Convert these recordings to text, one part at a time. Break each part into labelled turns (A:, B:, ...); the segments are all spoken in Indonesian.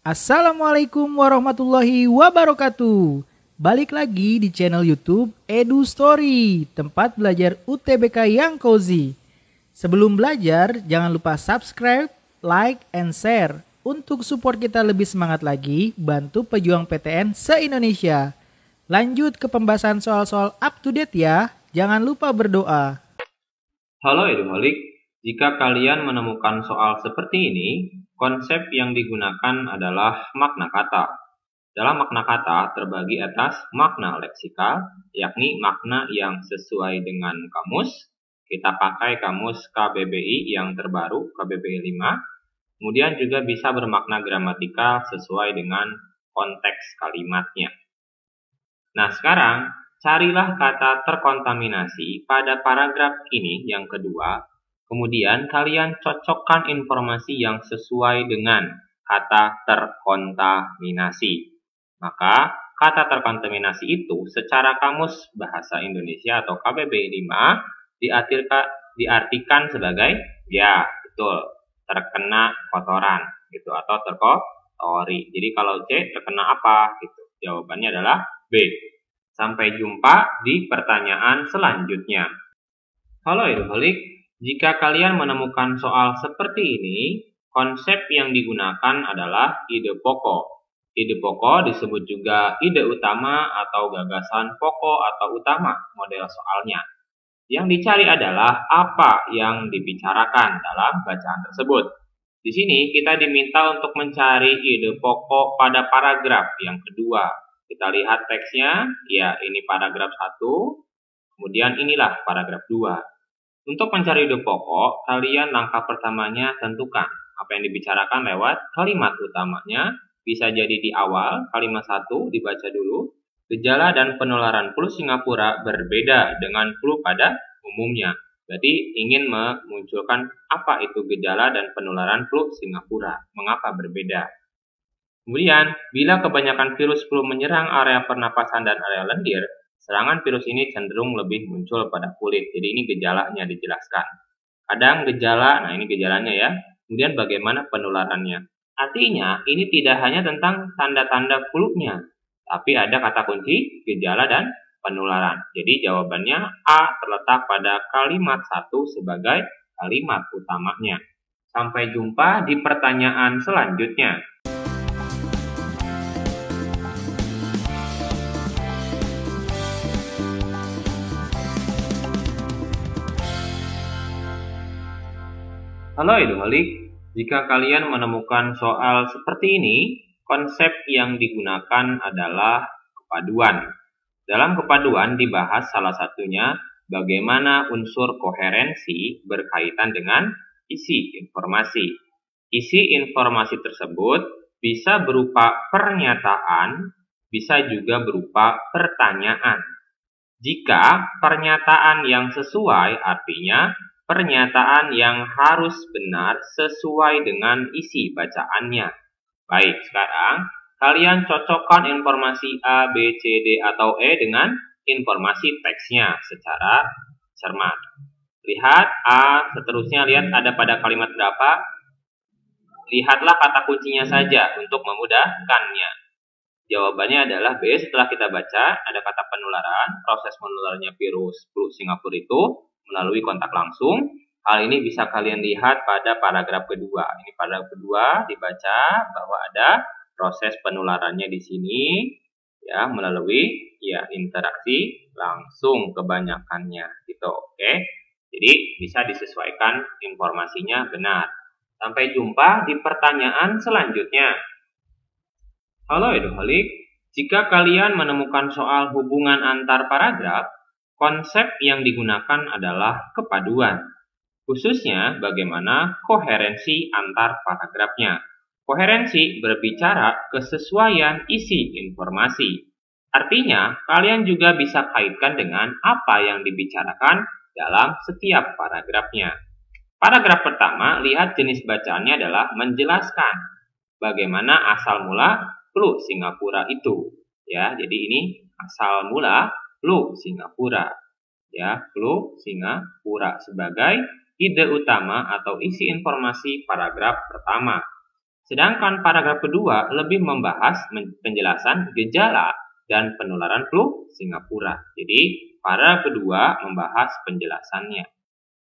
A: Assalamualaikum warahmatullahi wabarakatuh. Balik lagi di channel YouTube Edu Story, tempat belajar UTBK yang cozy. Sebelum belajar, jangan lupa subscribe, like, and share. Untuk support kita lebih semangat lagi, bantu pejuang PTN se-Indonesia. Lanjut ke pembahasan soal-soal up to date ya. Jangan lupa berdoa.
B: Halo Eduholik, jika kalian menemukan soal seperti ini, konsep yang digunakan adalah makna kata. Dalam makna kata terbagi atas makna leksikal, yakni makna yang sesuai dengan kamus. Kita pakai kamus KBBI yang terbaru, KBBI 5. Kemudian juga bisa bermakna gramatikal sesuai dengan konteks kalimatnya. Nah, sekarang carilah kata terkontaminasi pada paragraf ini yang kedua. Kemudian kalian cocokkan informasi yang sesuai dengan kata terkontaminasi. Maka kata terkontaminasi itu secara kamus bahasa Indonesia atau KBBI 5 diartikan sebagai betul, terkena kotoran gitu atau terkotori. Jadi kalau C terkena apa gitu. Jawabannya adalah B. Sampai jumpa di pertanyaan selanjutnya. Halo Eduholik, jika kalian menemukan soal seperti ini, konsep yang digunakan adalah ide pokok. Ide pokok disebut juga ide utama atau gagasan pokok atau utama model soalnya. Yang dicari adalah apa yang dibicarakan dalam bacaan tersebut. Di sini kita diminta untuk mencari ide pokok pada paragraf yang kedua. Kita lihat teksnya, ya ini paragraf 1, kemudian inilah paragraf 2. Untuk mencari ide pokok, kalian langkah pertamanya tentukan apa yang dibicarakan lewat kalimat utamanya. Bisa jadi di awal, kalimat 1 dibaca dulu. Gejala dan penularan flu Singapura berbeda dengan flu pada umumnya. Berarti ingin memunculkan apa itu gejala dan penularan flu Singapura. Mengapa berbeda? Kemudian, bila kebanyakan virus flu menyerang area pernapasan dan area lendir, serangan virus ini cenderung lebih muncul pada kulit. Jadi ini gejalanya dijelaskan. Kadang gejala, nah ini gejalanya ya. Kemudian bagaimana penularannya. Artinya, ini tidak hanya tentang tanda-tanda flu-nya, tapi ada kata kunci gejala dan penularan. Jadi jawabannya A terletak pada kalimat 1 sebagai kalimat utamanya. Sampai jumpa di pertanyaan selanjutnya. Halo Eduholik, jika kalian menemukan soal seperti ini, konsep yang digunakan adalah kepaduan. Dalam kepaduan dibahas salah satunya bagaimana unsur koherensi berkaitan dengan isi informasi. Isi informasi tersebut bisa berupa pernyataan, bisa juga berupa pertanyaan. Jika pernyataan yang sesuai artinya pernyataan yang harus benar sesuai dengan isi bacaannya. Baik, sekarang kalian cocokkan informasi A, B, C, D, atau E dengan informasi teksnya secara cermat. Lihat A, seterusnya lihat ada pada kalimat berapa. Lihatlah kata kuncinya saja untuk memudahkannya. Jawabannya adalah B. Setelah kita baca, ada kata penularan. Proses menularnya virus flu Singapura itu melalui kontak langsung. Hal ini bisa kalian lihat pada paragraf kedua. Ini paragraf kedua dibaca bahwa ada proses penularannya di sini ya melalui interaksi langsung kebanyakannya gitu. Oke. Jadi bisa disesuaikan informasinya benar. Sampai jumpa di pertanyaan selanjutnya. Halo Eduholik, jika kalian menemukan soal hubungan antar paragraf, konsep yang digunakan adalah kepaduan. Khususnya bagaimana koherensi antar paragrafnya. Koherensi berbicara kesesuaian isi informasi. Artinya, kalian juga bisa kaitkan dengan apa yang dibicarakan dalam setiap paragrafnya. Paragraf pertama, lihat jenis bacaannya adalah menjelaskan bagaimana asal mula flu Singapura itu. Ya, jadi ini asal mula flu Singapura. Ya, flu Singapura sebagai ide utama atau isi informasi paragraf pertama. Sedangkan paragraf kedua lebih membahas penjelasan gejala dan penularan flu Singapura. Jadi, paragraf kedua membahas penjelasannya.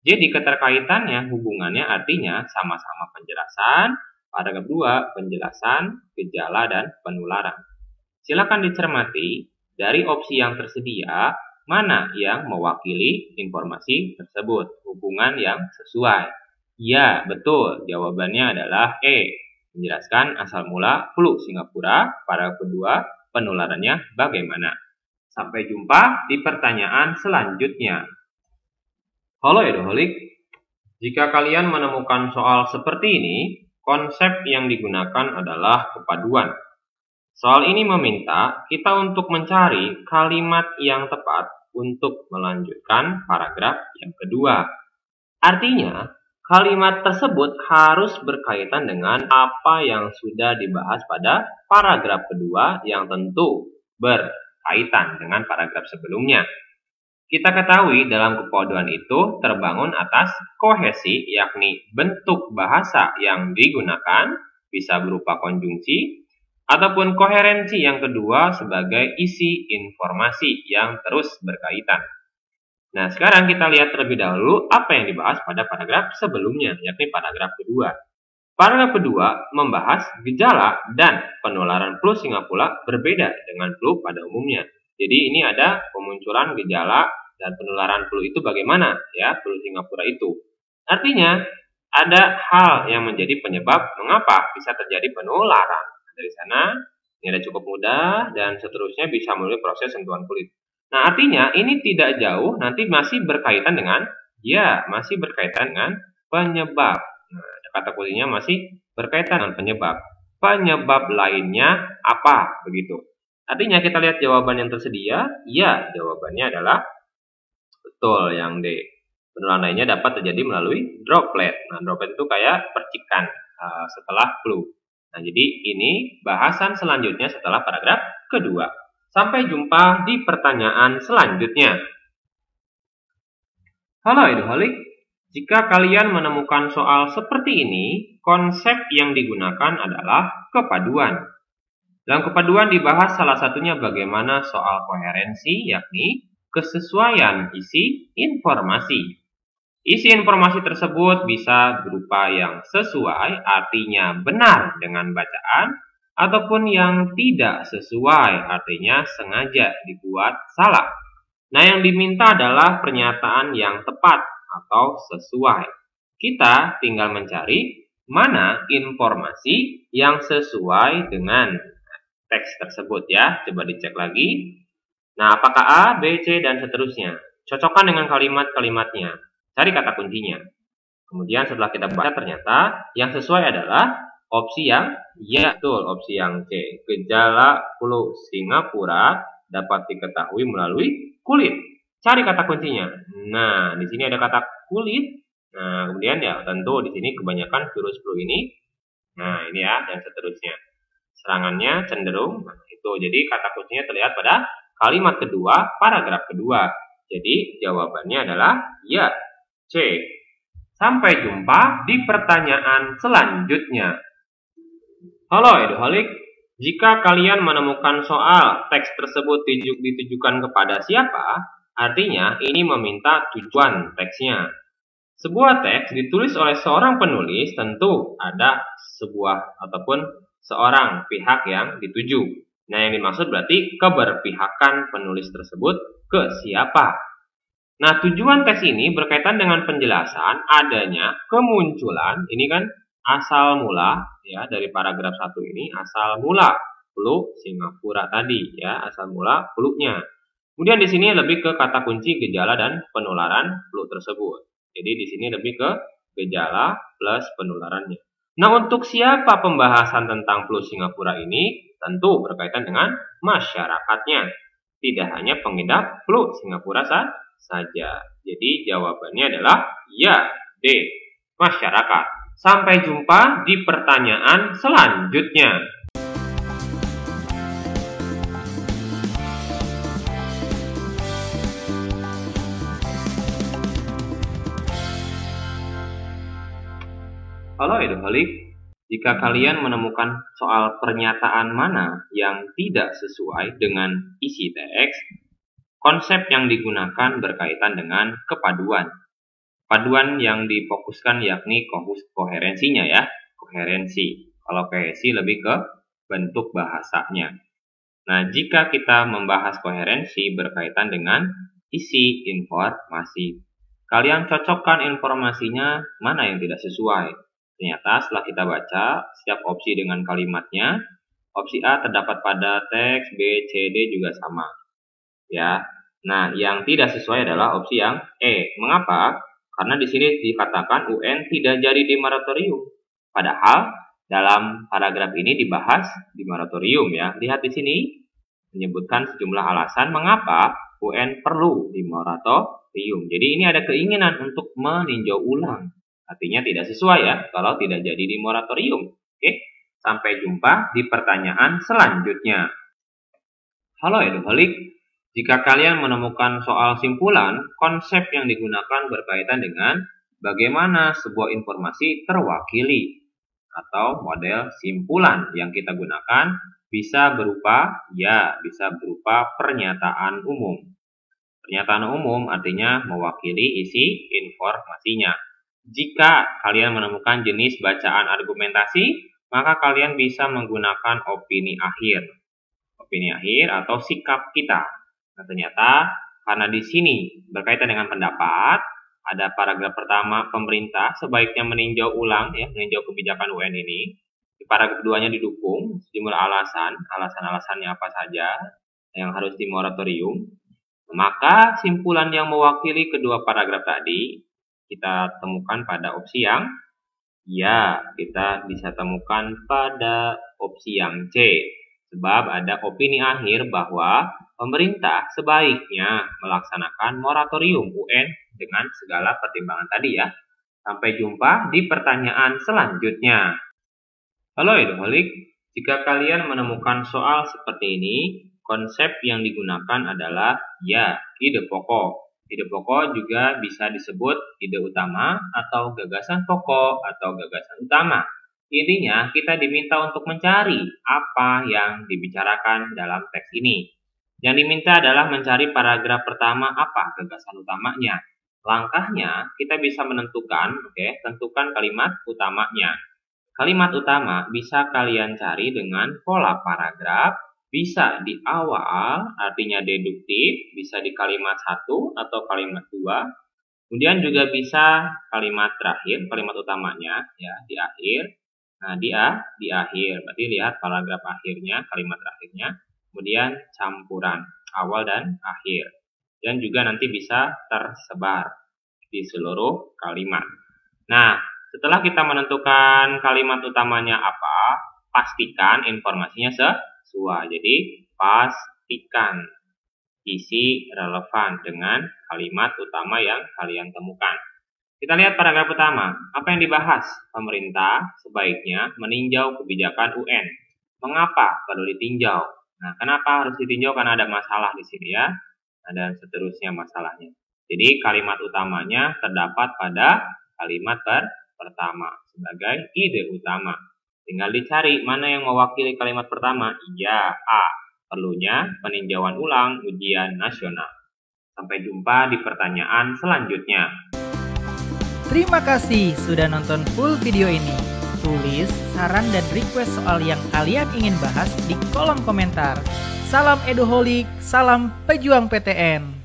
B: Jadi, keterkaitannya, hubungannya artinya sama-sama penjelasan. Paragraf 2, penjelasan gejala dan penularan. Silakan dicermati dari opsi yang tersedia, mana yang mewakili informasi tersebut, hubungan yang sesuai. Ya, betul. Jawabannya adalah E. Menjelaskan asal mula flu Singapura. Paragraf kedua, penularannya bagaimana. Sampai jumpa di pertanyaan selanjutnya. Halo Eduholik, jika kalian menemukan soal seperti ini, konsep yang digunakan adalah kepaduan. Soal ini meminta kita untuk mencari kalimat yang tepat untuk melanjutkan paragraf yang kedua. Artinya, kalimat tersebut harus berkaitan dengan apa yang sudah dibahas pada paragraf kedua yang tentu berkaitan dengan paragraf sebelumnya. Kita ketahui dalam kepaduan itu terbangun atas kohesi, yakni bentuk bahasa yang digunakan bisa berupa konjungsi, ataupun koherensi yang kedua sebagai isi informasi yang terus berkaitan. Nah, sekarang kita lihat terlebih dahulu apa yang dibahas pada paragraf sebelumnya, yakni paragraf kedua. Paragraf kedua membahas gejala dan penularan flu Singapura berbeda dengan flu pada umumnya. Jadi ini ada pemunculan gejala dan penularan flu itu bagaimana ya, flu Singapura itu. Artinya ada hal yang menjadi penyebab mengapa bisa terjadi penularan. Dari sana ini ada cukup mudah dan seterusnya bisa melalui proses sentuhan kulit. Nah, artinya ini tidak jauh, nanti masih berkaitan dengan, masih berkaitan dengan penyebab. Nah, kata kuncinya masih berkaitan dengan penyebab. Penyebab lainnya apa? Begitu. Artinya kita lihat jawaban yang tersedia, jawabannya adalah betul yang D. Penularan lainnya dapat terjadi melalui droplet. Nah, droplet itu kayak percikan setelah flu. Nah, jadi ini bahasan selanjutnya setelah paragraf kedua. Sampai jumpa di pertanyaan selanjutnya. Halo Eduholik, jika kalian menemukan soal seperti ini, konsep yang digunakan adalah kepaduan. Dalam kepaduan dibahas salah satunya bagaimana soal koherensi, yakni kesesuaian isi informasi. Isi informasi tersebut bisa berupa yang sesuai, artinya benar dengan bacaan, ataupun yang tidak sesuai, artinya sengaja dibuat salah. Nah, yang diminta adalah pernyataan yang tepat atau sesuai. Kita tinggal mencari mana informasi yang sesuai dengan teks tersebut ya. Coba dicek lagi. Nah, apakah A, B, C, dan seterusnya. Cocokkan dengan kalimat-kalimatnya. Cari kata kuncinya. Kemudian setelah kita baca ternyata yang sesuai adalah opsi yang betul, opsi yang C. Gejala flu Singapura dapat diketahui melalui kulit. Cari kata kuncinya. Nah, di sini ada kata kulit. Nah, kemudian ya tentu di sini kebanyakan virus flu ini. Nah, ini ya dan seterusnya. Serangannya cenderung. Nah, itu. Jadi kata kuncinya terlihat pada kalimat kedua, paragraf kedua. Jadi jawabannya adalah C. Sampai jumpa di pertanyaan selanjutnya. Halo Eduholik, jika kalian menemukan soal teks tersebut ditujukan kepada siapa, artinya ini meminta tujuan teksnya. Sebuah teks ditulis oleh seorang penulis, tentu ada sebuah ataupun seorang pihak yang dituju. Nah, yang dimaksud berarti keberpihakan penulis tersebut ke siapa. Nah, tujuan teks ini berkaitan dengan penjelasan adanya kemunculan, ini kan asal mula ya dari paragraf 1 ini, asal mula flu Singapura tadi ya, asal mula flu-nya. Kemudian di sini lebih ke kata kunci gejala dan penularan flu tersebut. Jadi di sini lebih ke gejala plus penularannya. Nah, untuk siapa pembahasan tentang flu Singapura ini? Tentu berkaitan dengan masyarakatnya. Tidak hanya pengidap flu Singapura saja. Jadi jawabannya adalah D. Masyarakat. Sampai jumpa di pertanyaan selanjutnya. Halo Eduholik, Jika kalian menemukan soal pernyataan mana yang tidak sesuai dengan isi teks, konsep yang digunakan berkaitan dengan kepaduan. Paduan yang difokuskan yakni koherensinya ya, koherensi. Kalau kohesi lebih ke bentuk bahasanya. Nah, jika kita membahas koherensi berkaitan dengan isi informasi, kalian cocokkan informasinya mana yang tidak sesuai. Ternyata setelah kita baca setiap opsi dengan kalimatnya, opsi A terdapat pada teks, B, C, D juga sama. Ya. Nah, yang tidak sesuai adalah opsi yang E. Mengapa? Karena di sini dikatakan UN tidak jadi di moratorium. Padahal dalam paragraf ini dibahas di moratorium ya. Lihat di sini menyebutkan sejumlah alasan mengapa UN perlu di moratorium. Jadi ini ada keinginan untuk meninjau ulang. Artinya tidak sesuai ya kalau tidak jadi di moratorium. Oke, sampai jumpa di pertanyaan selanjutnya. Halo Eduholik, jika kalian menemukan soal simpulan, konsep yang digunakan berkaitan dengan bagaimana sebuah informasi terwakili atau model simpulan yang kita gunakan bisa berupa pernyataan umum. Pernyataan umum artinya mewakili isi informasinya. Jika kalian menemukan jenis bacaan argumentasi, maka kalian bisa menggunakan opini akhir. Opini akhir atau sikap kita. Nah, ternyata karena di sini berkaitan dengan pendapat, ada paragraf pertama pemerintah sebaiknya meninjau ulang ya, meninjau kebijakan UN ini. Di paragraf keduanya didukung sejumlah alasan-alasannya apa saja yang harus di moratorium. Maka simpulan yang mewakili kedua paragraf tadi kita temukan pada opsi yang ya, kita bisa temukan pada opsi yang C. Sebab ada opini akhir bahwa pemerintah sebaiknya melaksanakan moratorium UN dengan segala pertimbangan tadi ya. Sampai jumpa di pertanyaan selanjutnya. Halo Eduholik, jika kalian menemukan soal seperti ini, konsep yang digunakan adalah ya, ide pokok. Ide pokok juga bisa disebut ide utama atau gagasan pokok atau gagasan utama. Intinya kita diminta untuk mencari apa yang dibicarakan dalam teks ini. Yang diminta adalah mencari paragraf pertama apa gagasan utamanya. Langkahnya kita bisa menentukan, tentukan kalimat utamanya. Kalimat utama bisa kalian cari dengan pola paragraf. Bisa di awal, artinya deduktif, bisa di kalimat 1 atau kalimat 2. Kemudian juga bisa kalimat terakhir, kalimat utamanya ya di akhir. Nah, di akhir. Berarti lihat paragraf akhirnya, kalimat terakhirnya. Kemudian campuran awal dan akhir. Dan juga nanti bisa tersebar di seluruh kalimat. Nah, setelah kita menentukan kalimat utamanya apa, pastikan informasinya sesuai. Jadi pastikan isi relevan dengan kalimat utama yang kalian temukan. Kita lihat paragraf pertama. Apa yang dibahas? Pemerintah sebaiknya meninjau kebijakan UN. Mengapa perlu ditinjau? Nah, kenapa harus ditinjau? Karena ada masalah di sini ya. Dan seterusnya masalahnya. Jadi kalimat utamanya terdapat pada kalimat pertama sebagai ide utama. Tinggal dicari mana yang mewakili kalimat pertama. Iya, A. Perlunya peninjauan ulang ujian nasional. Sampai jumpa di pertanyaan selanjutnya.
A: Terima kasih sudah nonton full video ini. Tulis saran dan request soal yang kalian ingin bahas di kolom komentar. Salam Eduholik, salam pejuang PTN.